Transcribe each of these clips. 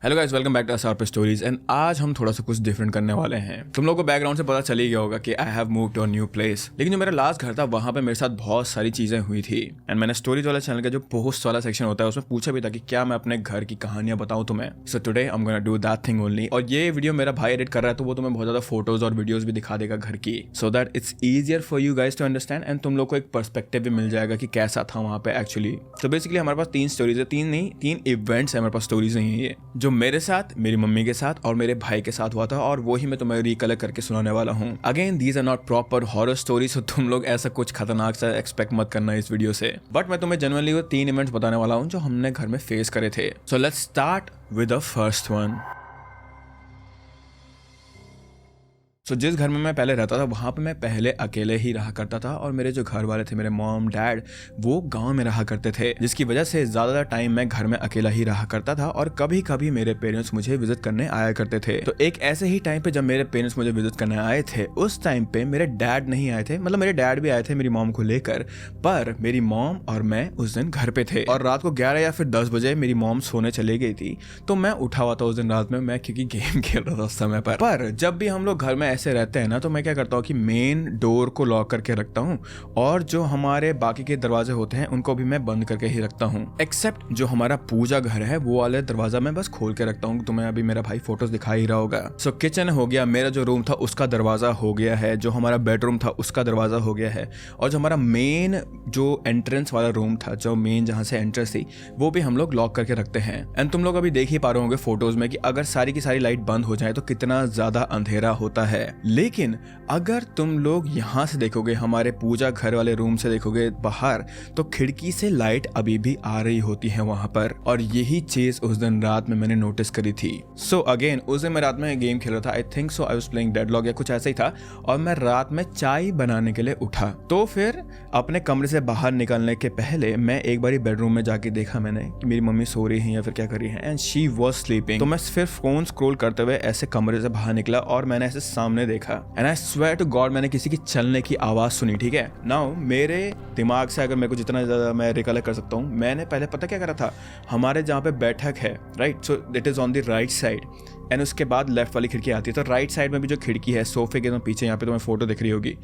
Hello guys, welcome back to sharp stories. And आज हम थोड़ा सा कुछ डिफरेंट करने वाले हैं। तुम लोगों को बैकग्राउंड से पता चल ही गया होगा कि I have moved to a new place. लेकिन जो मेरा लास्ट घर था वहां पे मेरे साथ बहुत सारी चीजें हुई थी। एंड मैंने स्टोरीज वाला चैनल का जो पोस्ट वाला सेक्शन होता है उसमें पूछा भी था कि क्या मैं अपने घर की कहानियां बताऊं तुम्हें। So today I am gonna do that thing only. और ये वीडियो मेरा भाई एडिट कर रहा है तो वो तुम्हें बहुत ज्यादा फोटोज और वीडियोज भी दिखा देगा घर की, so that it's easier for you guys to understand and तुम लोग को एक पर्सपेक्टिव भी मिल जाएगा कि कैसा था वहां पे एक्चुअली। तो बेसिकली हमारे पास 3 स्टोरीज है, 3 इवेंट्स है हमारे पास, स्टोरीज नहीं है ये, जो मेरे साथ, मेरी मम्मी के साथ और मेरे भाई के साथ हुआ था और वो ही मैं तुम्हें रिकलेक्ट करके सुनाने वाला हूँ। Again these are not proper horror stories, तो तुम लोग ऐसा कुछ खतरनाक सा एक्सपेक्ट मत करना इस वीडियो से। बट मैं तुम्हें जनरली वो 3 इवेंट्स बताने वाला हूँ जो हमने घर में फेस करे थे। So let's start with the first one. So जिस घर में मैं पहले रहता था वहाँ पे मैं पहले अकेले ही रहा करता था और मेरे जो घर वाले थे, मेरे मॉम डैड, वो गांव में रहा करते थे, जिसकी वजह से ज़्यादा टाइम मैं घर में अकेला ही रहा करता था और कभी कभी मेरे पेरेंट्स मुझे विजिट करने आया करते थे। तो एक ऐसे ही टाइम पे जब मेरे पेरेंट्स मुझे विजिट करने आए थे, उस टाइम पे मेरे डैड नहीं आए थे, मतलब मेरे डैड भी आए थे मेरी मॉम को लेकर, पर मेरी मॉम और मैं उस दिन घर पे थे और रात को 11 या फिर 10 बजे मेरी मॉम सोने चली गई थी। तो मैं उठा हुआ था उस दिन रात में, मैं क्योंकि गेम खेल रहा था उस समय पर जब भी हम लोग घर में ऐसे रहते हैं ना तो मैं क्या करता हूँ कि मेन डोर को लॉक करके रखता हूँ और जो हमारे बाकी के दरवाजे होते हैं उनको भी मैं बंद करके ही रखता हूँ, एक्सेप्ट जो हमारा पूजा घर है वो वाले दरवाजा मैं बस खोल के रखता हूँ। तुम्हें अभी मेरा भाई फोटोज दिखा ही रहा होगा। सो किचन हो गया, मेरा जो रूम था उसका दरवाजा हो गया है, जो हमारा बेडरूम था उसका दरवाजा हो गया है, और जो हमारा मेन जो एंट्रेंस वाला रूम था, जो मेन जहाँ से एंट्रेंस थी, वो भी हम लोग लॉक करके रखते हैं। एंड तुम लोग अभी देख ही पा रहे होंगे फोटोज में कि अगर सारी की सारी लाइट बंद हो जाए तो कितना ज्यादा अंधेरा होता है। लेकिन अगर तुम लोग यहाँ से देखोगे, हमारे पूजा घर वाले रूम से देखोगे बाहर, तो खिड़की से लाइट अभी भी आ रही होती है वहां पर। और यही चीज उस दिन रात में मैंने नोटिस करी थी। सो अगेन उस दिन मैं रात में गेम खेल रहा था, I think so I was playing deadlock या कुछ ऐसा ही था, और मैं रात में चाय बनाने के लिए उठा। तो फिर अपने कमरे से बाहर निकलने के पहले मैं एक बार बेडरूम में जाके देखा मैंने कि मेरी मम्मी सो रही है या फिर क्या कर रही है, एंड शी वाज स्लीपिंग। तो मैं फिर फोन स्क्रॉल करते हुए ऐसे कमरे से बाहर निकला और मैंने ऐसे सामने देखा, and I swear to God मैंने किसी की चलने की आवाज सुनी। ठीक है, नाउ मेरे दिमाग से अगर मेरे को जितना ज्यादा मैं रिकलेक्ट कर सकता हूँ, मैंने पहले पता क्या करा था, हमारे जहाँ पे बैठक है, right, so it is on the right side, and उसके बाद लेफ्ट वाली खिड़की आती है। तो राइट साइड में भी जो खिड़की है सोफे के पीछे, यहाँ पे तुम्हें फोटो दिख रही होगी,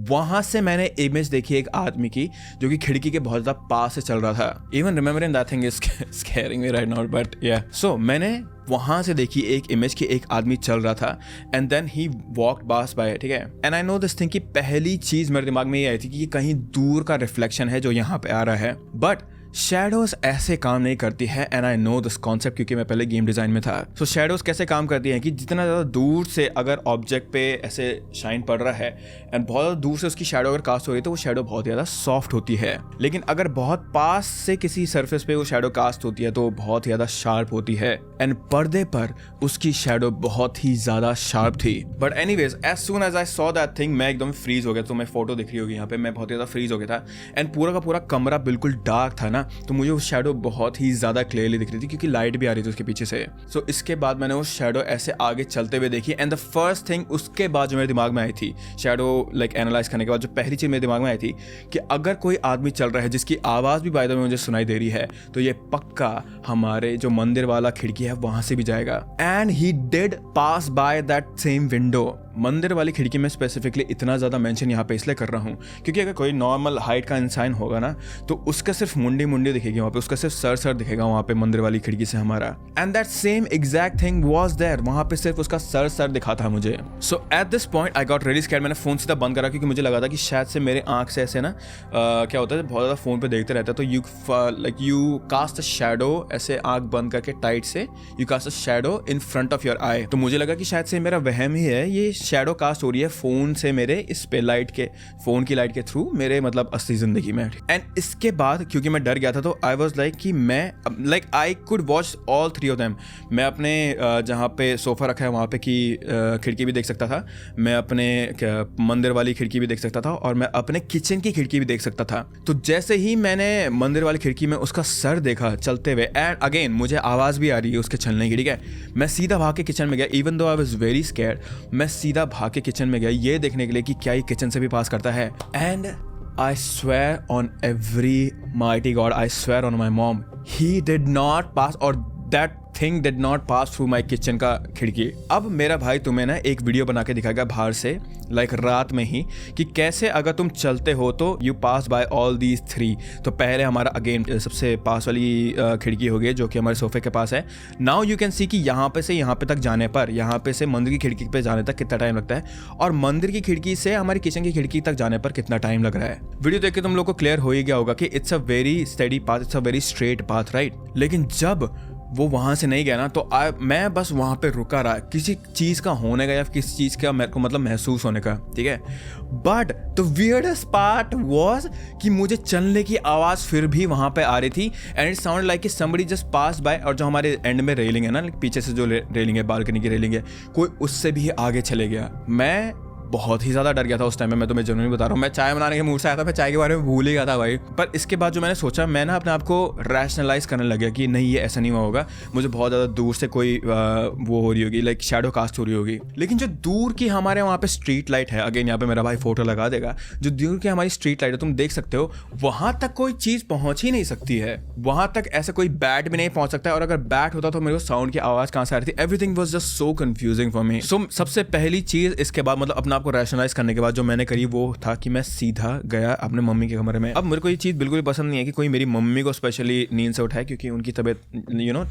वहां से मैंने इमेज देखी एक आदमी की जो कि खिड़की के बहुत ज्यादा पास से चल रहा था। Even remembering that thing is scaring me right now, but या सो मैंने वहां से देखी एक इमेज की एक आदमी चल रहा था and then he walked past by. ठीक है, and I know this thing कि पहली चीज मेरे दिमाग में ये आई थी कि ये कहीं दूर का रिफ्लेक्शन है जो यहाँ पे आ रहा है, बट शैडोज ऐसे काम नहीं करती है। And I know this concept क्योंकि मैं पहले गेम डिजाइन में था। सो शैडोज कैसे काम करती हैं कि जितना ज़्यादा दूर से अगर ऑब्जेक्ट पे ऐसे शाइन पड़ रहा है एंड बहुत ज़्यादा दूर से उसकी शैडो अगर कास्ट हो रही है तो वो शैडो बहुत ज़्यादा सॉफ्ट होती है, लेकिन अगर बहुत पास से किसी सरफेस पे वो शैडो कास्ट होती है तो बहुत ज़्यादा शार्प होती है। एंड पर्दे पर उसकी शैडो बहुत ही ज़्यादा शार्प थी। But anyways as soon as I saw that thing मैं एकदम फ्रीज हो गया। तो मैं फोटो दिख रही होगी यहाँ पे, मैं बहुत ज़्यादा फ्रीज हो गया था एंड पूरा का पूरा कमरा बिल्कुल डार्क था ना, तो मुझे वो शैडो बहुत ही ज्यादा क्लियरली दिख रही थी क्योंकि लाइट भी आ रही थी उसके पीछे से। सो इसके बाद मैंने वो शैडो ऐसे आगे चलते हुए देखी एंड द फर्स्ट थिंग उसके बाद जो मेरे दिमाग में आई थी, शैडो लाइक एनालाइज करने के बाद जो पहली चीज मेरे दिमाग में आई थी कि अगर कोई आदमी चल रहा है जिसकी आवाज भी बाय द वे मुझे सुनाई दे रही है, तो ये पक्का हमारे जो मंदिर वाला खिड़की है वहां से भी जाएगा। And he did pass by that same window. मंदिर वाली खिड़की में स्पेसिफिकली इतना ज़्यादा मेंशन यहाँ पे इसलिए कर रहा हूँ क्योंकि अगर कोई नॉर्मल हाइट का इंसान होगा ना तो उसका सिर्फ मुंडी दिखेगी वहाँ पे, उसका सिर्फ सर दिखेगा वहाँ पे मंदिर वाली खिड़की से हमारा। And that same exact thing was there, वहाँ पे सिर्फ उसका सर दिखा था मुझे। So at this point I got really scared. मैंने फोन सीधा बंद करा क्योंकि मुझे लगा था कि शायद से मेरे आंख से ऐसे ना क्या होता है, बहुत ज़्यादा फोन पे देखते रहता है तो यू कास्ट अ शैडो, ऐसे आंख बंद करके टाइट से you cast a shadow in front of your eye. तो मुझे लगा कि शायद से मेरा वहम ही है, ये शैडो कास्ट हो रही है फोन से मेरे इस पे फोन की लाइट के थ्रू मेरे मतलब असली जिंदगी में। एंड इसके बाद क्योंकि मैं डर गया था तो आई वाज लाइक कि मैं I could watch all 3 of them. मैं अपने जहाँ पे सोफा रखा है वहाँ पे की खिड़की भी देख सकता था, मैं अपने मंदिर वाली खिड़की भी देख सकता था, और मैं अपने किचन की खिड़की भी देख सकता था। तो जैसे ही मैंने मंदिर वाली खिड़की में उसका सर देखा चलते हुए, एंड अगेन मुझे आवाज भी आ रही है उसके चलने की, ठीक है, मैं सीधा भाग के किचन में गया। Even though I was very scared, मैं सीधा भाग के किचन में गया ये देखने के लिए कि क्या ये किचन से भी पास करता है। And I swear on every mighty God, I swear on my mom, he did not pass, or that thing did not pass through my kitchen का खिड़की। अब मेरा भाई तुम्हें ना एक वीडियो बना के दिखाएगा बाहर से, लाइक रात में ही, कि कैसे अगर तुम चलते हो तो you pass by all these 3। तो पहले हमारा अगेन सबसे पास वाली खिड़की हो गई जो कि हमारे सोफे के पास है। नाउ यू कैन सी कि यहाँ पे से यहाँ पे तक जाने पर, यहाँ पे से मंदिर की खिड़की पे जाने तक कितना टाइम लगता है, और मंदिर की खिड़की से हमारी किचन की खिड़की तक जाने पर कितना टाइम लग रहा है। वीडियो देख के तुम लोग को क्लियर हो ही गया होगा कि it's a very steady path, it's a very straight path, right. लेकिन जब वो वहाँ से नहीं गया ना, तो मैं बस वहाँ पे रुका रहा, किसी चीज़ का होने का या किसी चीज़ का मेरे को मतलब महसूस होने का, ठीक है। But the weirdest part was कि मुझे चलने की आवाज़ फिर भी वहाँ पे आ रही थी, एंड इट साउंड लाइक कि समबडी जस्ट पास बाय। और जो हमारे एंड में रेलिंग है ना, पीछे से जो रेलिंग है, बालकनी की रेलिंग है, कोई उससे भी आगे चले गया। मैं बहुत ही ज़्यादा डर गया था उस टाइम में, मैं तुम्हें जनरली बता रहा हूँ। मैं चाय बनाने के मूड से आया था, मैं चाय के बारे में भूल ही गया था भाई। पर इसके बाद जो मैंने सोचा, मैं ना अपने आप को रैशनलाइज करने लग गया कि नहीं, ये ऐसा नहीं हुआ होगा, मुझे बहुत ज़्यादा दूर से कोई वो हो रही होगी, लाइक शैडो कास्ट हो रही होगी। लेकिन जो दूर की हमारे वहाँ पे स्ट्रीट लाइट है, अगेन यहाँ पे मेरा भाई फोटो लगा देगा, जो दूर की हमारी स्ट्रीट लाइट है, तुम देख सकते हो वहाँ तक कोई चीज़ पहुँच ही नहीं सकती है। वहाँ तक ऐसा कोई बैट भी नहीं पहुँच सकता है, और अगर बैट होता तो मेरे को साउंड की आवाज़ कहाँ से आ रही थी। Everything was just so confusing for me. So सबसे पहली चीज़ इसके बाद, मतलब अपने आप को रैशनलाइज करने के बाद जो मैंने करी वो था कि मैं सीधा गया अपने मम्मी के कमरे में। अब मेरे को ये चीज़ बिल्कुल भी पसंद नहीं है कि कोई मेरी मम्मी को स्पेशली नींद से उठाए, क्योंकि उनकी तबीयत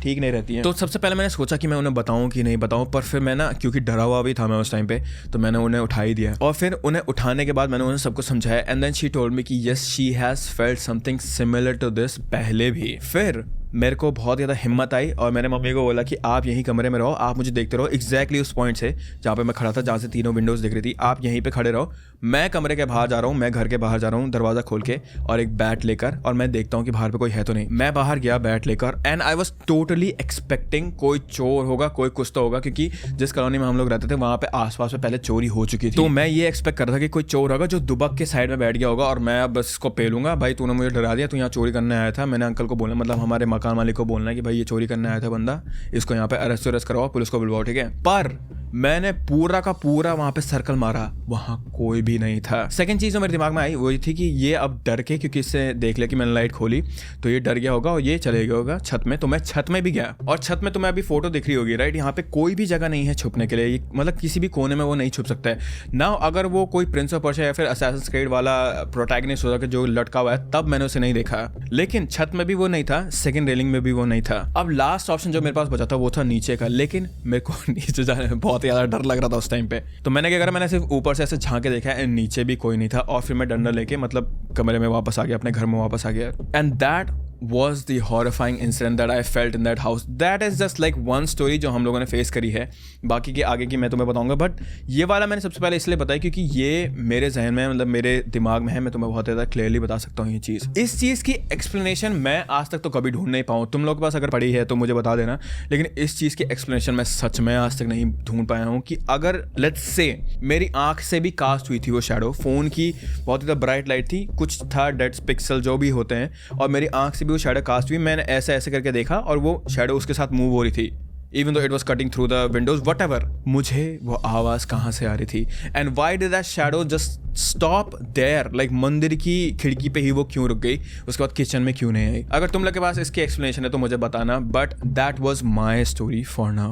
ठीक नहीं रहती है। तो सबसे पहले मैंने सोचा कि मैं उन्हें बताऊं कि नहीं बताऊं, पर फिर मैं ना, क्योंकि डरा हुआ भी था मैं उस टाइम पे, तो मैंने उन्हें उठा ही दिया। और फिर उन्हें उठाने के बाद मैंने उन्हें सबको समझाया, and then she told me कि yes, she has felt something similar to this पहले भी। फिर मेरे को बहुत ज़्यादा हिम्मत आई और मैंने मम्मी को बोला कि आप यहीं कमरे में रहो, आप मुझे देखते रहो एग्जैक्टली उस पॉइंट से जहाँ पे मैं खड़ा था, जहाँ से तीनों विंडोज़ दिख रही थी, आप यहीं पे खड़े रहो, मैं कमरे के बाहर जा रहा हूँ, मैं घर के बाहर जा रहा हूँ दरवाज़ा खोल के और एक बैट लेकर, और मैं देखता हूँ कि बाहर पे कोई है तो नहीं। मैं बाहर गया बैट लेकर, and I was totally expecting कोई चोर होगा, कोई कुछ तो होगा, क्योंकि जिस कॉलोनी में हम लोग रहते थे वहाँ पे आसपास में पहले चोरी हो चुकी थी। तो मैं ये एक्सपेक्ट कर रहा था कि कोई चोर होगा जो दुबक के साइड में बैठ गया होगा, और मैं बस इसको पेलूंगा, भाई तूने मुझे डरा दिया, तू यहाँ चोरी करने आया था। मैंने अंकल को बोलना, मतलब हमारे मकान मालिक को बोलना है कि भाई ये चोरी करने आया था बंदा, इसको यहाँ पे अरेस्ट करवाओ, पुलिस को बुलवाओ, ठीक है। पर मैंने पूरा का पूरा वहाँ पे सर्कल मारा, वहाँ कोई भी नहीं था। सेकंड चीज़ जो मेरे दिमाग में आई वो ये थी कि ये अब डर के, क्योंकि इससे देख लिया कि मैंने लाइट खोली तो ये डर गया होगा और ये चले गया होगा छत में। तो मैं छत में भी गया, और छत में तुम्हें अभी फोटो दिख रही होगी, राइट। यहाँ पे कोई भी जगह नहीं है छुपने के लिए, मतलब किसी भी कोने में वो नहीं छुप सकता है ना। अगर वो कोई प्रिंस ऑफ पर्शिया या फिर असैसिन्स क्रीड वाला प्रोटैगनिस्ट होता जो लटका हुआ है, तब मैंने उसे नहीं देखा। लेकिन छत में भी वो नहीं था, सेकंड रेलिंग में भी वो नहीं था। अब लास्ट ऑप्शन जो मेरे पास बचा था वो था नीचे का, लेकिन मेरे को नीचे जाने में बहुत ज़्यादा डर लग रहा था उस टाइम पे। तो मैंने क्या करा, मैंने सिर्फ ऊपर से ऐसे झांक के देखा एंड नीचे भी कोई नहीं था, और फिर मैं डंडा लेके मतलब कमरे में वापस आ गया, अपने घर में वापस आ गया। And that was the horrifying incident that I felt in that house. That is just like one story जो हम लोगों ने फेस करी है, बाकी के आगे की मैं तुम्हें बताऊंगा। बट ये वाला मैंने सबसे पहले इसलिए बताया क्योंकि ये मेरे जहन में, मतलब मेरे दिमाग में है, मैं तुम्हें बहुत ज़्यादा क्लियरली बता सकता हूँ ये चीज़। इस चीज़ की एक्सप्लेनेशन मैं आज तक तो कभी ढूंढ नहीं पाऊँ, तुम लोग के पास अगर पड़ी है तो मुझे बता देना, लेकिन इस चीज़ की एक्सप्लेनेशन मैं सच में आज तक नहीं ढूंढ पाया हूँ कि अगर लेट्स से मेरी आँख से भी कास्ट हुई थी वो शैडो, फ़ोन की बहुत ज़्यादा ब्राइट लाइट थी, कुछ था डेड पिक्सल जो भी होते हैं, और मेरी आँख से भी वो शैडो कास्ट हुई, मैंने ऐसे ऐसे करके देखा और वो शैडो उसके साथ मूव हो रही थी, even though it was cutting through the windows, whatever. मुझे वो आवाज़ कहाँ से आ रही थी, and why did that shadow just stop there, like मंदिर की खिड़की पे ही वो क्यों रुक गई, उसके बाद किचन में क्यों नहीं आई। अगर तुम लोग के पास इसकी एक्सप्लेनेशन है तो मुझे बताना, but that was my story for now.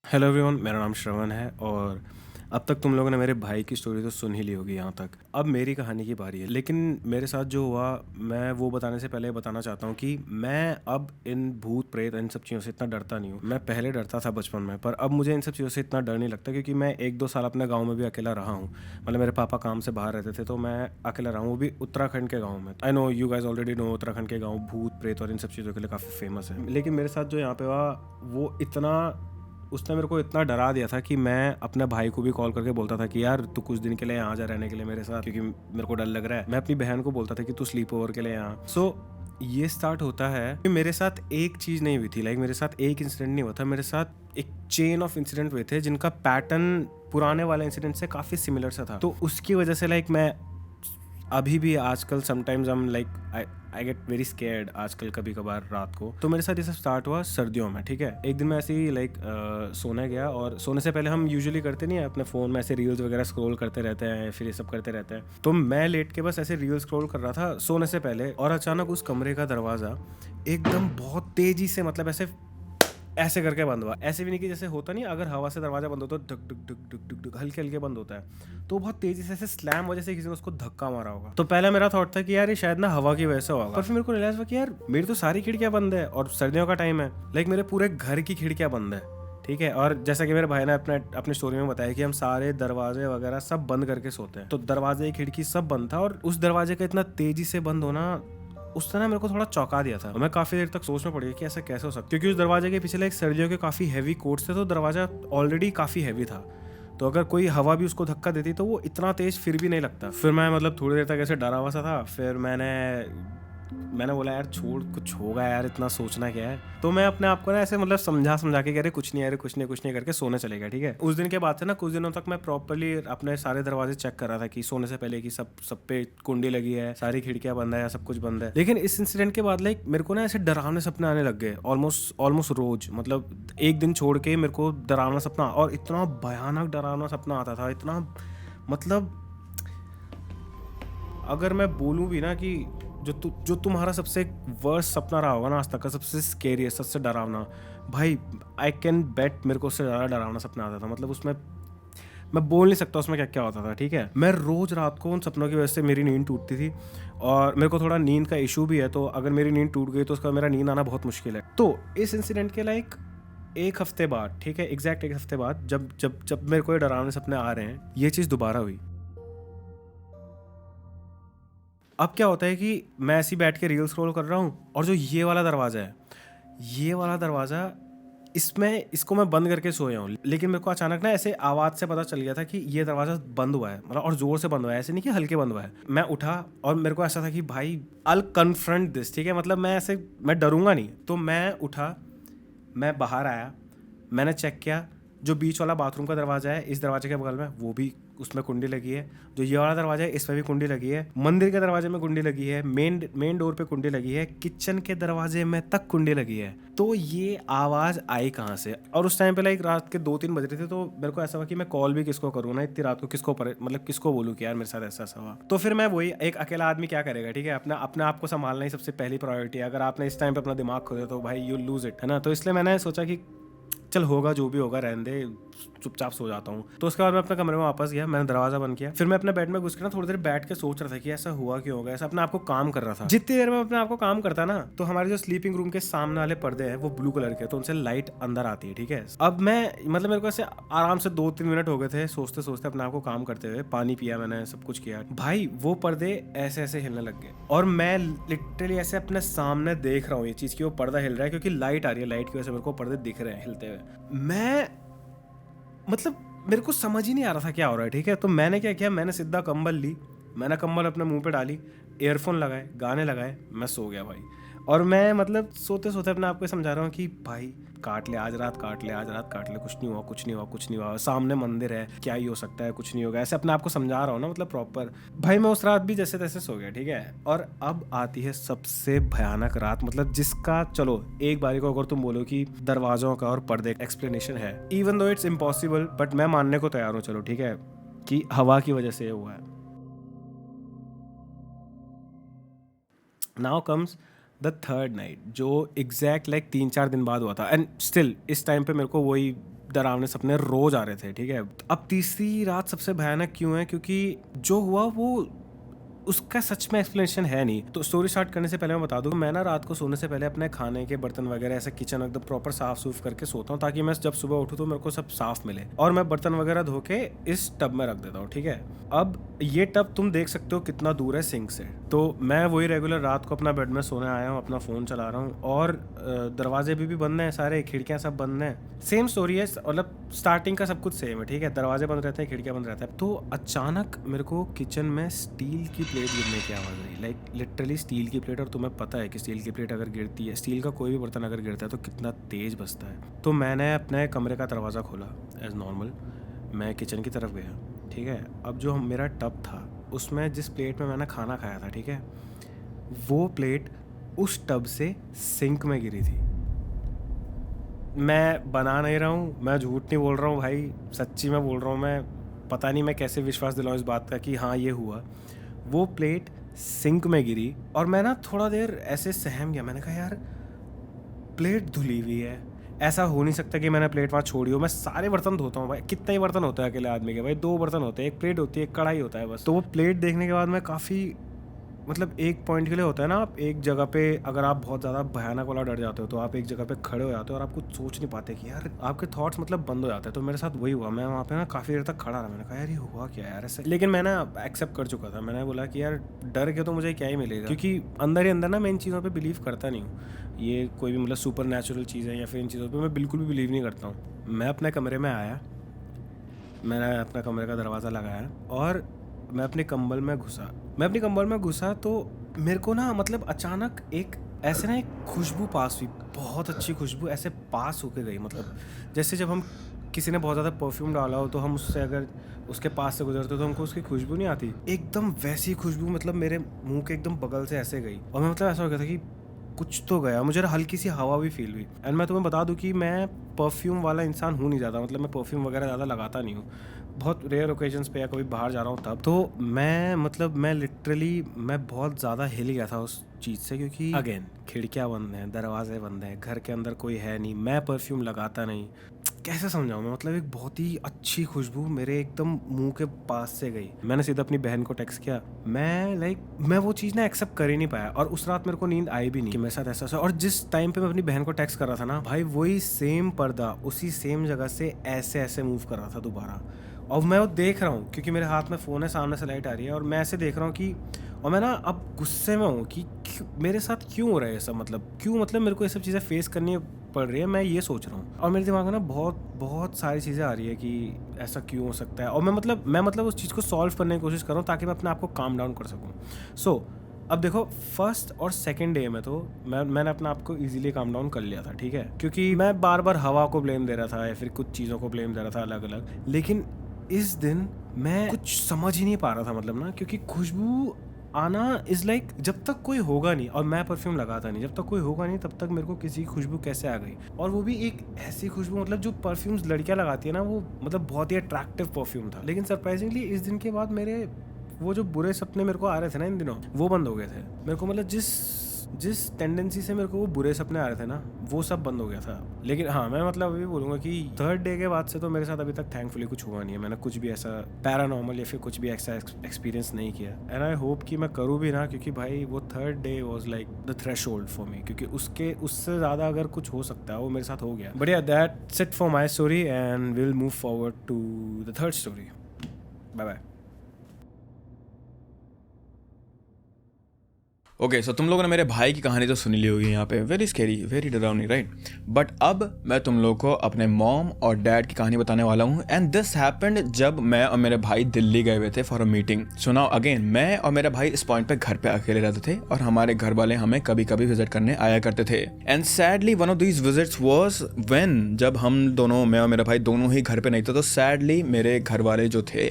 Hello everyone, मेरा नाम श्रवण है और अब तक तुम लोगों ने मेरे भाई की स्टोरी तो सुन ही ली होगी यहाँ तक। अब मेरी कहानी की बारी है, लेकिन मेरे साथ जो हुआ मैं वो बताने से पहले बताना चाहता हूँ कि मैं अब इन भूत प्रेत इन सब चीज़ों से इतना डरता नहीं हूँ। मैं पहले डरता था बचपन में, पर अब मुझे इन सब चीज़ों से इतना डर नहीं लगता, क्योंकि मैं 1-2 साल अपने गाँव में भी अकेला रहा हूँ। मतलब मेरे पापा काम से बाहर रहते थे तो मैं अकेला रहा हूँ, वो भी उत्तराखंड के गाँव में। I know you guys already know Uttarakhand के गाँव भूत प्रेत और इन सब चीज़ों के लिए काफ़ी फेमस है। लेकिन मेरे साथ जो यहाँ पे हुआ वो उसने मेरे को इतना डरा दिया था कि मैं अपने भाई को भी कॉल करके बोलता था कि यार तू कुछ दिन के लिए यहाँ आ जा रहने के लिए मेरे साथ, क्योंकि मेरे को डर लग रहा है। मैं अपनी बहन को बोलता था कि तू स्लीप ओवर के लिए यहाँ। सो ये स्टार्ट होता है कि मेरे साथ एक चीज़ नहीं हुई थी, लाइक मेरे साथ एक इंसिडेंट नहीं हुआ था, मेरे साथ एक चेन ऑफ इंसिडेंट हुए थे जिनका पैटर्न पुराने वाले इंसिडेंट से काफ़ी सिमिलर सा था। तो उसकी वजह से लाइक मैं अभी भी आजकल समटाइम्स हम like I get very scared आजकल कभी कभार रात को। तो मेरे साथ ये सब स्टार्ट हुआ सर्दियों में, ठीक है। एक दिन मैं ऐसे ही लाइक सोने गया, और सोने से पहले हम यूजुअली करते नहीं है अपने फ़ोन में ऐसे रील्स वगैरह स्क्रॉल करते रहते हैं, फिर ये सब करते रहते हैं। तो मैं लेट के बस ऐसे रील्स स्क्रॉल कर रहा था सोने से पहले, और अचानक उस कमरे का दरवाज़ा एकदम बहुत तेजी से, मतलब ऐसे करके बंद हुआ। ऐसे भी नहीं कि जैसे होता नहीं अगर हवा से दरवाजा बंद होता तो धक धक धक धक धक धक हल्के हल्के बंद होता है, तो बहुत तेजी से ऐसे स्लैम वजह से किसी ने उसको धक्का मारा होगा। तो पहले मेरा थॉट था कि यार ये शायद ना हवा की वजह से होगा, पर फिर मेरे को रियलाइज हुआ कि यार मेरी तो सारी खिड़कियां बंद है और सर्दियों का टाइम है, लाइक मेरे पूरे घर की खिड़कियां बंद है, ठीक है। और जैसा कि मेरे भाई ने अपने स्टोरी में बताया कि हम सारे दरवाजे वगैरह सब बंद करके सोते हैं, तो दरवाजे खिड़की सब बंद था। और उस दरवाजे का इतना तेजी से बंद होना उस तरह मेरे को थोड़ा चौंका दिया था। मैं काफी देर तक सोचना पड़ गया कि ऐसा कैसे हो सकता है, क्योंकि उस दरवाजे के पीछे एक सर्दियों के काफी हैवी कोट्स थे, तो दरवाजा ऑलरेडी काफी हैवी था, तो अगर कोई हवा भी उसको धक्का देती तो वो इतना तेज फिर भी नहीं लगता। फिर मैं मतलब थोड़ी देर तक ऐसे डरा हुआ सा था। फिर मैंने बोला यार छोड़, कुछ होगा यार, इतना सोचना क्या है। तो मैं अपने आप को ना ऐसे मतलब समझा के कह रहे कुछ नहीं यार, कुछ नहीं करके सोने चले गया, ठीक है। उस दिन के बाद से ना कुछ दिनों तक मैं प्रॉपर्ली अपने सारे दरवाजे चेक कर रहा था कि सोने से पहले कि सब पे कुंडी लगी है, सारी खिड़कियां बंद है, सब कुछ बंद है। लेकिन इस इंसिडेंट के बाद लाइक मेरे को ना ऐसे डरावने सपने आने लग गए ऑलमोस्ट रोज, मतलब एक दिन छोड़ के मेरे को डरावना सपना, और इतना भयानक डरावना सपना आता था, इतना मतलब अगर मैं बोलूँ भी ना कि जो तुम्हारा सबसे वर्स्ट सपना रहा होगा ना आज तक का, सबसे स्केरियस्ट, सबसे डरावना, भाई आई कैन बेट मेरे को उससे ज़्यादा डरावना सपना आता था। मतलब उसमें मैं बोल नहीं सकता उसमें क्या क्या होता था, ठीक है। मैं रोज़ रात को उन सपनों की वजह से मेरी नींद टूटती थी, और मेरे को थोड़ा नींद का इशू भी है, तो अगर मेरी नींद टूट गई तो उसका मेरा नींद आना बहुत मुश्किल है। तो इस इंसिडेंट के लाइक एक हफ्ते बाद, ठीक है, एग्जैक्ट एक हफ्ते बाद, जब मेरे को ये डरावने सपने आ रहे हैं, ये चीज़ दोबारा हुई। अब क्या होता है कि मैं ऐसे ही बैठ के रील स्क्रॉल कर रहा हूँ, और जो ये वाला दरवाज़ा इसको मैं बंद करके सोया हूँ, लेकिन मेरे को अचानक ना ऐसे आवाज़ से पता चल गया था कि ये दरवाज़ा बंद हुआ है, मतलब और ज़ोर से बंद हुआ है, ऐसे नहीं कि हल्के बंद हुआ है। मैं उठा और मेरे को ऐसा था कि भाई आई कन्फ्रंट दिस, ठीक है, मतलब मैं डरूंगा नहीं। तो मैं उठा, मैं बाहर आया, मैंने चेक किया, जो बीच वाला बाथरूम का दरवाज़ा है इस दरवाजे के बगल में, वो भी उसमें कुंडी लगी है। जो ये वाला दरवाजा है इसमें भी कुंडी लगी है। मंदिर के दरवाजे में कुंडी लगी है, मेन डोर पे कुंडी लगी है, किचन के दरवाजे में तक कुंडी लगी है। तो ये आवाज़ आई कहाँ से? और उस टाइम पे लाइक रात के 2-3 बज रहे थे, तो मेरे को ऐसा हुआ कि मैं कॉल भी किसको करूँ ना इतनी रात को, किसको बोलूँ कि यार मेरे साथ ऐसा हुआ। तो फिर मैं वही, एक अकेला आदमी क्या करेगा, ठीक है, अपने आप को संभालना ही सबसे पहली प्रायोरिटी है। अगर आपने इस टाइम पे अपना दिमाग खो दिया तो भाई यू लूज इट, है ना। तो इसलिए मैंने सोचा कि चल होगा जो भी होगा, रहने दे, चुपचाप सो जाता हूँ। तो उसके बाद मैं अपने कमरे में वापस गया, मैंने दरवाजा बंद किया। फिर मैं अपने बेड में घुस के ना थोड़ी देर बैठ के सोच रहा था कि ऐसा हुआ क्यों होगा, ऐसा अपने आप को काम कर रहा था। जितनी देर में अपने आप को काम करता ना, तो हमारे जो स्लीपिंग रूम के सामने वाले पर्दे हैं वो ब्लू कलर के, तो उनसे लाइट अंदर आती है, ठीक है। अब मैं मतलब मेरे को ऐसे आराम से 2-3 मिनट हो गए थे सोचते सोचते अपने आप को काम करते हुए। पानी पिया मैंने, सब कुछ किया, भाई वो पर्दे ऐसे ऐसे हिलने लग गए, और मैं लिटरली ऐसे अपने सामने देख रहा हूँ ये चीज़ कि वो पर्दा हिल रहा है, क्योंकि लाइट आ रही है, लाइट की वजह से मेरे को पर्दे दिख रहे हैं हिलते हुए। मतलब मेरे को समझ ही नहीं आ रहा था क्या हो रहा है, ठीक है। तो मैंने क्या किया, मैंने सीधा कंबल ली, मैंने कंबल अपने मुंह पे डाली, ईयरफोन लगाए, गाने लगाए, मैं सो गया भाई। और मैं मतलब सोते सोते अपने आप को समझा रहा हूँ कि भाई काट ले आज रात, काट ले, कुछ नहीं हुआ, सामने मंदिर है, क्या ही हो सकता है, कुछ नहीं होगा, ऐसे अपने आप को समझा रहा हूँ ना, मतलब प्रॉपर। भाई मैं उस रात भी जैसे तैसे सो गया, ठीक है। और अब आती है सबसे भयानक रात, मतलब जिसका चलो एक बारी को अगर तुम बोलो कि दरवाजों का और पर्दे का एक्सप्लेनेशन है, even though it's impossible, but मैं मानने को तैयार हूँ, चलो ठीक है, कि हवा की वजह से हुआ है। Now comes the third night, जो एग्जैक्ट लाइक 3-4 दिन बाद हुआ था, एंड स्टिल इस टाइम पे मेरे को वही डरावने सपने रोज आ रहे थे, ठीक है। अब तीसरी रात सबसे भयानक क्यों है, क्योंकि जो हुआ वो उसका सच में एक्सप्लेनेशन है नहीं। तो स्टोरी स्टार्ट करने से पहले मैं बता दूं, मैं ना रात को सोने से पहले अपने खाने के बर्तन वगैरह ऐसे किचन एकदम प्रॉपर साफ सूफ करके सोता हूँ, ताकि मैं जब सुबह उठूँ तो मेरे को सब साफ मिले। और मैं बर्तन वगैरह धो के इस टब में रख देता हूँ, ठीक है। अब ये टब तुम देख सकते हो कितना दूर है सिंक से। तो मैं वही रेगुलर रात को अपना बेड में सोने आया हूँ, अपना फ़ोन चला रहा हूँ, और दरवाजे भी बंद हैं, सारे खिड़कियाँ सब बंद हैं। सेम स्टोरी है, मतलब स्टार्टिंग का सब कुछ सेम है, ठीक है। दरवाजे बंद रहते हैं, खिड़कियाँ बंद रहते हैं। तो अचानक मेरे को किचन में स्टील की प्लेट गिरने की आवाज़ आई, लाइक लिटरली स्टील की प्लेट। और तुम्हें पता है कि स्टील की प्लेट अगर गिरती है, स्टील का कोई भी बर्तन अगर गिरता है तो कितना तेज़ बजता है। तो मैंने अपने कमरे का दरवाज़ा खोला एज नॉर्मल, मैं किचन की तरफ गया, ठीक है। अब जो मेरा टब था उसमें जिस प्लेट में मैंने खाना खाया था, ठीक है, वो प्लेट उस टब से सिंक में गिरी थी। मैं बना नहीं रहा हूँ, मैं झूठ नहीं बोल रहा हूँ भाई, सच्ची में बोल रहा हूँ। मैं पता नहीं मैं कैसे विश्वास दिलाऊँ इस बात का कि हाँ ये हुआ। वो प्लेट सिंक में गिरी, और मैं ना थोड़ा देर ऐसे सहम गया। मैंने कहा यार प्लेट धुली हुई है, ऐसा हो नहीं सकता कि मैंने प्लेट वहाँ छोड़ी हो। मैं सारे बर्तन धोता हूँ भाई, कितने ही बर्तन होते हैं अकेले आदमी के भाई, 2 बर्तन होते हैं, एक प्लेट होती है, एक कढ़ाई होता है बस। तो वो प्लेट देखने के बाद मैं काफ़ी मतलब एक पॉइंट के लिए होता है ना, आप एक जगह पे अगर आप बहुत ज़्यादा भयानक वाला डर जाते हो तो आप एक जगह पे खड़े हो जाते हो और आप कुछ सोच नहीं पाते कि यार आपके थॉट्स मतलब बंद हो जाते हैं। तो मेरे साथ वही हुआ, मैं वहाँ पे ना काफ़ी देर तक खड़ा रहा। मैंने कहा यार ये हुआ क्या यार ऐसे, लेकिन मैं ना एक्सेप्ट कर चुका था। मैंने बोला कि यार डर के तो मुझे क्या ही मिलेगा, क्योंकि अंदर ही अंदर ना मैं इन चीज़ों पर बिलीव करता नहीं हूँ। ये कोई भी मतलब सुपर नेचुरल चीज़ है या फिर इन चीज़ों पर मैं बिल्कुल भी बिलीव नहीं करता हूँ। मैं अपने कमरे में आया, मैंने अपना कमरे का दरवाज़ा लगाया और मैं अपने कंबल में घुसा तो मेरे को ना मतलब अचानक एक ऐसे ना एक खुशबू पास हुई, बहुत अच्छी खुशबू ऐसे पास होके गई। मतलब जैसे जब हम किसी ने बहुत ज़्यादा परफ्यूम डाला हो तो हम उससे अगर उसके पास से गुजरते तो हमको उसकी खुशबू नहीं आती, एकदम वैसी खुशबू मतलब मेरे मुंह के एकदम बगल से ऐसे गई। और मैं मतलब ऐसा हो गया था कि कुछ तो गया, मुझे हल्की सी हवा भी फील हुई। एंड मैं तुम्हें बता दूं कि मैं परफ्यूम वाला इंसान हूँ नहीं ज़्यादा, मतलब मैं परफ्यूम वगैरह ज़्यादा लगाता नहीं हूँ, बहुत रेयर ओकेजन्स पे या कभी बाहर जा रहा हूँ तब। तो मैं लिटरली मैं बहुत ज़्यादा हिल गया था उस चीज़ से, क्योंकि अगेन खिड़कियाँ बंद हैं, दरवाजे बंद हैं, घर के अंदर कोई है नहीं, मैं परफ्यूम लगाता नहीं, कैसे समझाऊँ मैं, मतलब एक बहुत ही अच्छी खुशबू मेरे एकदम मुंह के पास से गई। मैंने सीधा अपनी बहन को टेक्स्ट किया, मैं वो चीज़ ना एक्सेप्ट कर ही नहीं पाया और उस रात मेरे को नींद आई भी नहीं कि मेरे साथ ऐसा। और जिस टाइम पे मैं अपनी बहन को टेक्स्ट कर रहा था ना भाई, वही सेम पर्दा उसी सेम जगह से ऐसे ऐसे मूव कर रहा था दोबारा। और मैं वो देख रहा हूँ क्योंकि मेरे हाथ में फ़ोन है, सामने से लाइट आ रही है और मैं ऐसे देख रहा हूँ कि, और मैं ना अब गुस्से में हूँ कि मेरे साथ क्यों हो रहा है ये सब, मतलब मेरे को ये सब चीज़ें फेस करनी पड़ रही है, मैं ये सोच रहा हूँ। और मेरे दिमाग में ना बहुत सारी चीज़ें आ रही है कि ऐसा क्यों हो सकता है। और मैं मतलब उस चीज़ को सॉल्व करने की कोशिश कर रहा हूँ ताकि मैं अपने आप को काम डाउन कर सकूँ। सो अब देखो, फर्स्ट और सेकंड डे में तो मैंने अपने आप को इजीली काम डाउन कर लिया था, ठीक है, क्योंकि मैं बार बार हवा को ब्लेम दे रहा था या फिर कुछ चीज़ों को ब्लेम दे रहा था अलग अलग। लेकिन इस दिन मैं कुछ समझ ही नहीं पा रहा था, मतलब ना, क्योंकि खुशबू आना इज़ लाइक जब तक कोई होगा नहीं, और मैं परफ्यूम लगाता नहीं, जब तक कोई होगा नहीं तब तक मेरे को किसी की खुशबू कैसे आ गई। और वो भी एक ऐसी खुशबू, मतलब जो परफ्यूम्स लड़कियां लगाती है ना, वो मतलब बहुत ही अट्रैक्टिव परफ्यूम था। लेकिन सरप्राइजिंगली इस दिन के बाद मेरे वो जो बुरे सपने मेरे को आ रहे थे ना इन दिनों, वो बंद हो गए थे। मेरे को मतलब जिस टेंडेंसी से मेरे को वो बुरे सपने आ रहे थे ना, वो सब बंद हो गया था। लेकिन हाँ, मैं मतलब अभी बोलूँगा कि थर्ड डे के बाद से तो मेरे साथ अभी तक थैंकफुली कुछ हुआ नहीं है। मैंने कुछ भी ऐसा पैरानॉर्मल या फिर कुछ भी ऐसा एक्सपीरियंस नहीं किया, एंड आई होप कि मैं करूँ भी ना, क्योंकि भाई वो third day was like the threshold for me, क्योंकि उससे ज़्यादा अगर कुछ हो सकता है वो मेरे साथ हो गया। But yeah that's it for my story and will move forward to the third story. Bye bye. Okay, so तुम लोगों ने मेरे भाई की कहानी तो सुनी ली होगी यहाँ पे, वेरी स्कैरी, वेरी डरावनी, राइट। बट अब मैं तुम लोगों को अपने मॉम और डैड की कहानी बताने वाला हूँ। एंड दिस हैपेंड जब मैं और मेरे भाई दिल्ली गए हुए थे for a meeting. So now again, मैं और मेरा भाई इस पॉइंट पे घर पे अकेले रहते थे और हमारे घर वाले हमें कभी कभी विजिट करने आया करते थे। And sadly one of these visits was when जब हम दोनों, मैं और मेरा भाई दोनों ही घर पे नहीं थे, तो सैडली मेरे घर वाले जो थे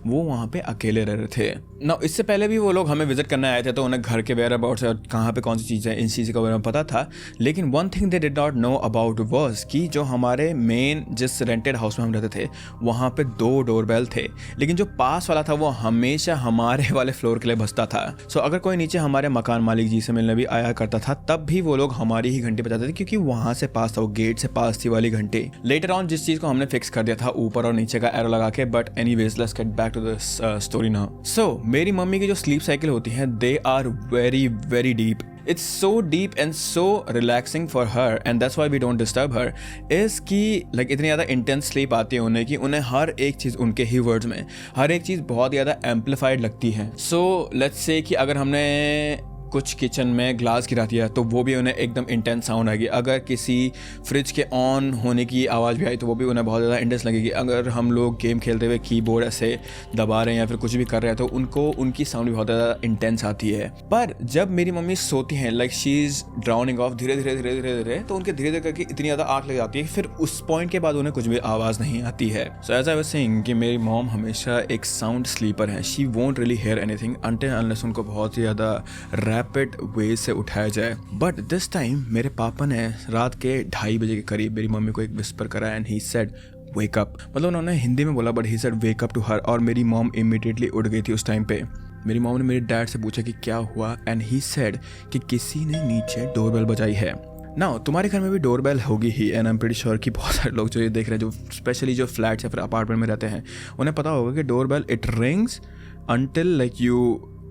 वो वहाँ पे अकेले रह रहे थे ना। इससे पहले भी वो लोग हमें विजिट करने आए थे, तो उन्हें घर के वेयर अबाउट से कहाँ पे कौन सी चीज़ है इन चीज़ के बारे में पता था। लेकिन one thing they did not know about was कि जो हमारे मेन जिस रेंटेड हाउस में हम रहते थे वहाँ पे 2 डोरबेल थे, लेकिन जो पास वाला था वो हमेशा हमारे वाले फ्लोर के लिए बजता था। सो अगर कोई नीचे हमारे मकान मालिक जी से मिलने भी आया करता था तब भी वो लोग हमारी ही घंटी बजाते थे, क्योंकि वहाँ से पास था, वो गेट से पास थी वाली घंटी। लेटर ऑन जिस चीज़ को हमने फिक्स कर दिया था ऊपर और नीचे का एरो लगा के। But anyways let's get back to this story now. So मेरी मम्मी की जो स्लीप साइकिल होती है, they are very very deep. It's so deep and so relaxing for her and that's why we don't disturb her, is कि like इतनी ज़्यादा intense sleep आती है उन्हें कि उन्हें हर एक चीज़ उनके ही words में हर एक चीज़ बहुत ज़्यादा amplified लगती है। So let's say कि अगर हमने कुछ किचन में ग्लास गिरा दिया तो वो भी उन्हें एकदम इंटेंस साउंड आएगी। अगर किसी फ्रिज के ऑन होने की आवाज़ भी आई तो वो भी उन्हें बहुत ज़्यादा इंटेंस लगेगी। अगर हम लोग गेम खेलते हुए कीबोर्ड ऐसे दबा रहे हैं या फिर कुछ भी कर रहे हैं तो उनको उनकी साउंड भी बहुत ज़्यादा इंटेंस आती है। पर जब मेरी मम्मी सोती हैं, like she is drowning of धीरे धीरे तो उनके धीरे धीरे करके इतनी ज़्यादा आँख लग जाती है, फिर उस पॉइंट के बाद उन्हें कुछ भी आवाज़ नहीं आती है। So as I was saying कि मेरी मॉम हमेशा एक साउंड स्लीपर है। She won't really hear anything until unless उनको बहुत ही ज़्यादा रैपिड वे से उठाया जाए। बट दिस टाइम मेरे पापा ने रात के 2:30 बजे के करीब मेरी मम्मी को एक विस्पर करा and he said wake up. मतलब उन्होंने हिंदी में बोला but he said wake up to her, और मेरी मॉम इमीडिएटली उठ गई थी उस टाइम पे। मेरी मॉम ने मेरे डैड से पूछा कि क्या हुआ एंड ही सेड कि किसी ने नीचे डोरबेल बजाई है। ना तुम्हारे घर में भी डोरबेल होगी ही, and I am pretty sure कि बहुत सारे लोग जो ये देख रहे हैं, जो स्पेशली जो फ्लैट्स या फिर अपार्टमेंट में रहते हैं, उन्हें पता होगा कि doorbell it rings until like you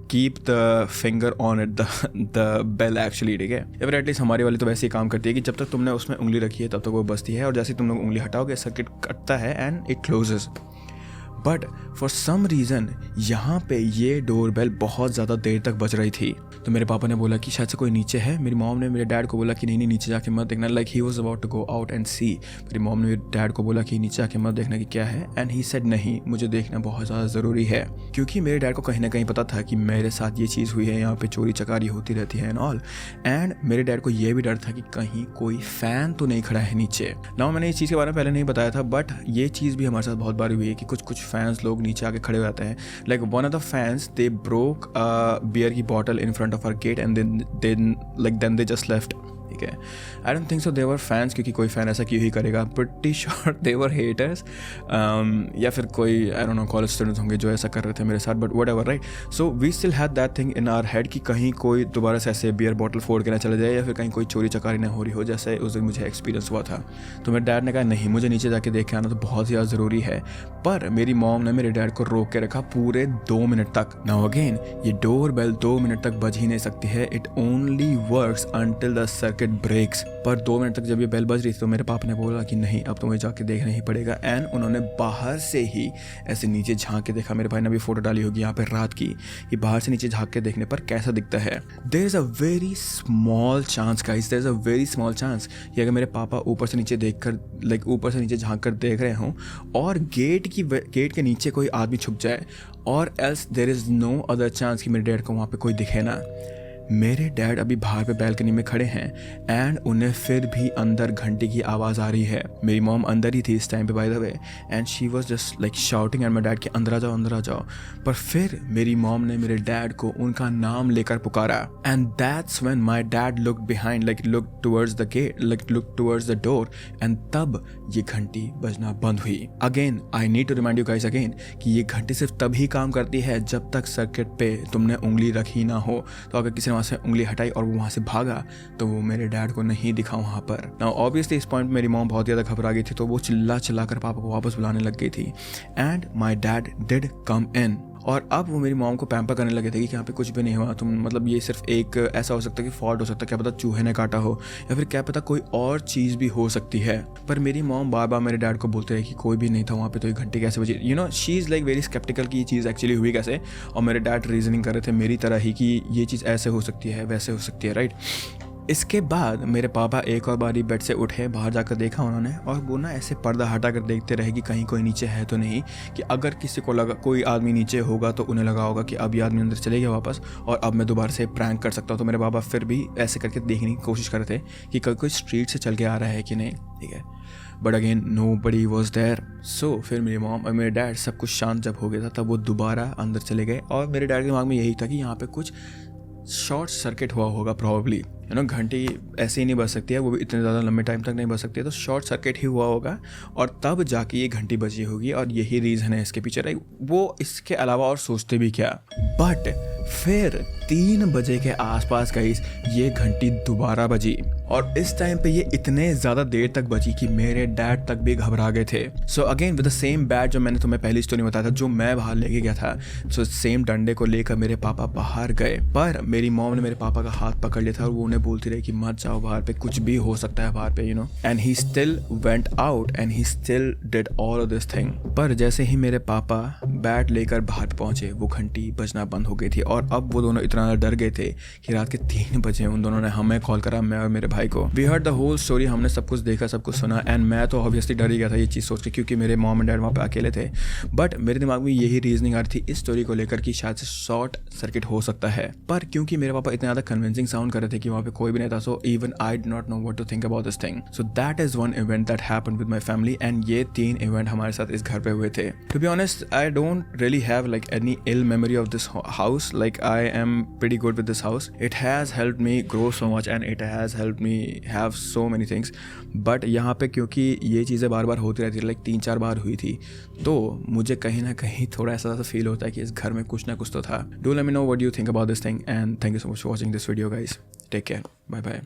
keep the finger on it, the bell actually, ठीक है। या फिर एटलीस्ट हमारी वाली तो वैसे ही काम करती है कि जब तक तुमने उसमें उंगली रखी है तब तक वो बजती है, और जैसे ही तुम लोग उंगली हटाओगे सर्किट कटता है and it closes. But for some reason यहाँ पे ये डोरबेल बहुत ज़्यादा देर तक बज रही थी। तो मेरे पापा ने बोला कि शायद से कोई नीचे है। मेरी मॉम ने मेरे डैड को बोला कि नहीं नहीं नीचे जाके मत देखना, like he was about to go out and see. मेरी मॉम ने मेरे डैड को बोला कि नीचे जाके मत देखना कि क्या है, एंड ही सेड नहीं, मुझे देखना बहुत ज़्यादा ज़रूरी है, क्योंकि मेरे डैड को कहीं ना कहीं पता था कि मेरे साथ ये चीज़ हुई है, यहाँ पे चोरी चकारी होती रहती है एंड ऑल। एंड मेरे डैड को ये भी डर था कि कहीं कोई फ़ैन तो नहीं खड़ा है नीचे। ना मैंने इस चीज़ के बारे में पहले नहीं बताया था, बट ये चीज़ भी हमारे साथ बहुत बार हुई है कि कुछ फैंस लोग नीचे आके खड़े हो जाते हैं। Like one of the fans they broke beer की bottle in front of our gate and then they just left, ठीक है। I don't think so they were fans, क्योंकि कोई फैन ऐसा क्यों ही करेगा। Pretty sure they were haters, या फिर कोई I don't know college students होंगे जो ऐसा कर रहे थे मेरे साथ, but whatever, right. So we still had that thing in our head कि कहीं कोई दोबारा से ऐसे बियर बॉटल फोड़ के ना चले जाए, या फिर कहीं कोई चोरी चकारी ना हो रही हो, जैसे उस दिन मुझे एक्सपीरियंस हुआ था। तो मेरे डैड ने कहा नहीं, मुझे नीचे जाके देख के आना तो बहुत ज़्यादा ज़रूरी है। पर मेरी मॉम ने मेरे डैड को रोक के रखा पूरे 2 मिनट तक। नाउ अगेन ये डोर बेल 2 मिनट तक बज ही नहीं सकती है, it only works until the circuit breaks. पर 2 मिनट तक जब ये बेल बज रही थी तो मेरे पापा ने बोला कि नहीं, अब तुम्हें जाके देखना ही पड़ेगा। एंड उन्होंने बाहर से ही ऐसे नीचे झांक के देखा। मेरे भाई ने भी फोटो डाली होगी यहाँ पे रात की, कि बाहर से नीचे झांक के देखने पर कैसा दिखता है। There is a very small chance guys, there is a very small chance कि अगर मेरे पापा ऊपर से नीचे देख कर, लाइक ऊपर से नीचे झांक कर देख रहे हों और गेट के नीचे कोई आदमी छुप जाए, और else there is no other chance कि मेरे डैड को वहाँ पे कोई दिखे ना। मेरे डैड अभी बाहर पे बैल्कनी में खड़े हैं एंड उन्हें फिर भी अंदर घंटी की आवाज़ आ रही है। मेरी मॉम अंदर ही थी इस टाइम पे by the way, and she was just like shouting at my dad कि अंदर आ जाओ, अंदर आ जाओ। पर फिर मेरी मॉम ने मेरे डैड को उनका नाम लेकर पुकारा, and that's when my dad look behind, like look towards the gate, like look towards the door, and तब ये घंटी बजना बंद हुई। Again I need to remind you guys again कि ये घंटी सिर्फ तभी काम करती है जब तक सर्किट पे तुमने उंगली रखी ना हो। तो अगर किसी वहाँ से उंगली हटाई और वो वहाँ से भागा तो वो मेरे डैड को नहीं दिखा वहाँ पर। नाउ ऑब्वियसली इस पॉइंट मेरी मॉम बहुत ज़्यादा घबरा गई थी, तो वो चिल्ला कर पापा को वापस बुलाने लग गई थी। And my dad did come in, और अब वो मेरी मॉम को पैम्पर करने लगे थे कि यहाँ पे कुछ भी नहीं हुआ, तुम मतलब ये सिर्फ एक ऐसा हो सकता है कि फॉल्ट हो सकता है, क्या पता चूहे ने काटा हो, या फिर क्या पता कोई और चीज़ भी हो सकती है। पर मेरी मॉम बार बार मेरे डैड को बोलते रहे कि कोई भी नहीं था वहाँ पे, तो ये घंटी कैसे बजी। You know she is like very sceptical कि ये चीज़ एक्चुअली हुई कैसे, और मेरे डैड रीजनिंग कर रहे थे मेरी तरह ही कि ये चीज़ ऐसे हो सकती है, वैसे हो सकती है, राइट। इसके बाद मेरे पापा एक और बारी बेड से उठे, बाहर जाकर देखा उन्होंने, और वो ना ऐसे पर्दा हटा कर देखते रहे कि कहीं कोई नीचे है तो नहीं, कि अगर किसी को लगा कोई आदमी नीचे होगा तो उन्हें लगा होगा कि अब ये आदमी अंदर चले गया वापस और अब मैं दोबारा से प्रैंक कर सकता हूँ। तो मेरे पापा फिर भी ऐसे करके देखने की कोशिश कर रहे थे कि कोई स्ट्रीट से चल के आ रहा है कि नहीं, ठीक है। But again nobody was there. सो फिर मेरी मॉम और मेरे डैड सब कुछ शांत जब हो गया था तब वो दोबारा अंदर चले गए, और मेरे डैड के दिमाग में यही था कि यहाँ पे कुछ शॉर्ट सर्किट हुआ होगा प्रॉब्ली, यू नो। घंटी ऐसे ही नहीं बज सकती है, वो भी इतने ज़्यादा लंबे टाइम तक नहीं बज सकती है, तो शॉर्ट सर्किट ही हुआ होगा और तब जाके ये घंटी बजी होगी, और यही रीज़न है इसके पीछे। राइट, वो इसके अलावा और सोचते भी क्या। बट फिर 3 बजे के आसपास गाइस ये घंटी दोबारा बजी, और इस टाइम पे ये इतने ज़्यादा देर तक बजी कि मेरे डैड तक भी घबरा गए थे। So again with the same bat जो मैंने तुम्हें पहली स्टोरी बताया था, जो मैं बाहर लेके गया था, सो सेम डंडे को लेकर मेरे पापा बाहर गए, पर मेरी मॉम ने मेरे पापा का हाथ पकड़ लिया था और वो उन्हें बोलती रही कि मत जाओ बाहर पे, कुछ भी हो सकता है बाहर पे, you know. And he still went out and he still did all of this thing. पर जैसे ही मेरे पापा बैट लेकर बाहर पहुंचे वो घंटी बजना बंद हो गई थी, और अब वो दोनों इतना डर गए थे कि रात के 3 बजे उन दोनों ने हमें कॉल करा, मैं और मेरे भाई को। We heard the whole story, हमने सब कुछ देखा, सब कुछ सुना, एंड मैं तो ऑब्वियसली डर ही गया था ये चीज़ सोच के, क्योंकि मेरे मॉम एंड डैड वहाँ पे अकेले थे। बट मेरे दिमाग में यही रीजनिंग आ रही थी इस स्टोरी को लेकर कि शायद से शॉर्ट सर्किट हो सकता है। पर क्योंकि मेरे पापा इतने ज़्यादा कन्विंसिंग साउंड कर रहे थे कि वहाँ पे कोई भी नहीं था, so even I did not know what to think about this thing. So that is one event that happened with my family, and ये 3 इवेंट हमारे साथ इस घर पे हुए थे। To be honest I don't really have like any ill memory of this house, like I am pretty good with this house. It has helped me grow so much and it has helped me have so many things. But यहाँ पे क्योंकि ये चीज़ें बार बार होती रहती है, like 3-4 बार हुई थी, तो मुझे कहीं ना कहीं थोड़ा ऐसा फील होता है कि इस घर में कुछ ना कुछ तो था। Do let me know what you think about this thing and thank you so much for watching this video guys. Take care. Bye bye.